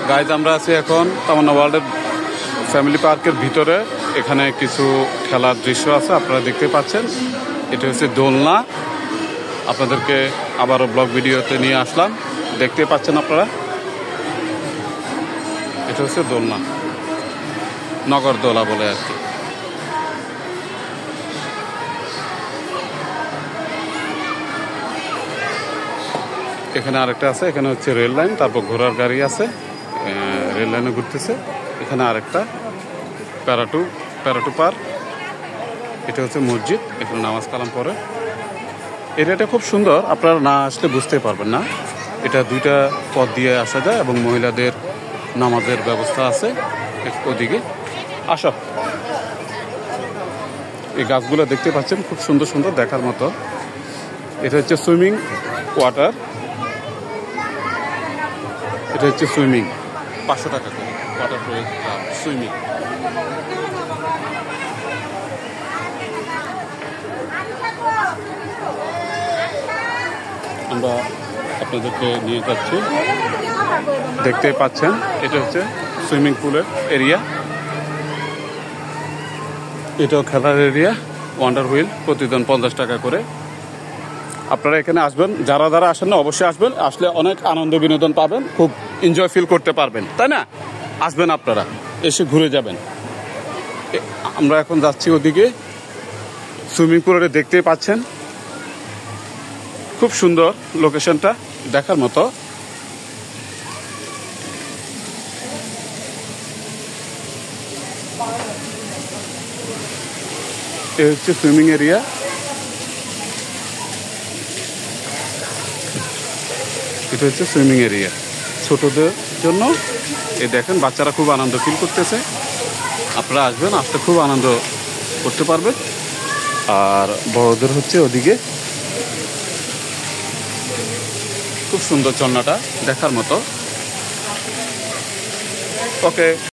Guys আমরা আছি এখন তামান্না ওয়ার্ল্ডের ফ্যামিলি পার্কের ভিতরে। এখানে কিছু খেলার দৃশ্য আছে, আপনারা দেখতে পাচ্ছেন। এটা হচ্ছে দোলনা। আপনাদেরকে আবারও ব্লগ ভিডিওতে নিয়ে আসলাম, দেখতে পাচ্ছেন আপনারা। এটা হচ্ছে দোলনা, নগরদোলা বলে আর কি। এখানে আরেকটা আছে, এখানে হচ্ছে রেল লাইন, তারপর ঘোড়ার গাড়ি আছে, রেল লাইনে ঘুরতেছে। এখানে আরেকটা প্যারাটু পার্ক। এটা হচ্ছে মসজিদ, এখানে নামাজ কালাম পড়ে। এরিয়াটা খুব সুন্দর, আপনারা না আসলে বুঝতে পারবেন না। এটা দুইটা পথ দিয়ে আসা যায় এবং মহিলাদের নামাজের ব্যবস্থা আছে ওদিকে। আসো, এই গাছগুলো দেখতে পাচ্ছেন, খুব সুন্দর সুন্দর, দেখার মতো। এটা হচ্ছে সুইমিং ওয়াটার। এটা হচ্ছে সুইমিং, 500 টাকা করে ওয়াটার সুইমিং। আমরা আপনাদেরকে নিয়ে যাচ্ছি, দেখতে পাচ্ছেন। এটা হচ্ছে সুইমিং পুলের এরিয়া, এটাও খেলার এরিয়া। ওয়ান্ডার হুইল প্রতিদিন 50 টাকা করে। আপনারা এখানে আসবেন, যারা যারা আসেন না অবশ্যই আসবেন। আসলে অনেক আনন্দ বিনোদন পাবেন, খুব এনজয় ফিল করতে পারবেন, তাই না? আসবেন আপনারা, এসে ঘুরে যাবেন। আমরা এখন যাচ্ছি ওদিকে সুইমিং পুলে, দেখতেই পাচ্ছেন। খুব সুন্দর লোকেশনটা, দেখার মতো। এ হচ্ছে সুইমিং এরিয়া। এটা হচ্ছে সুইমিং এরিয়া ছোটদের জন্য। এই দেখেন, বাচ্চারা খুব আনন্দ ফিল করতেছে। আপনারা আসবেন, আসতে খুব আনন্দ করতে পারবেন। আর বড়দের হচ্ছে ওদিকে, খুব সুন্দর ঝর্ণাটা, দেখার মতো। ওকে।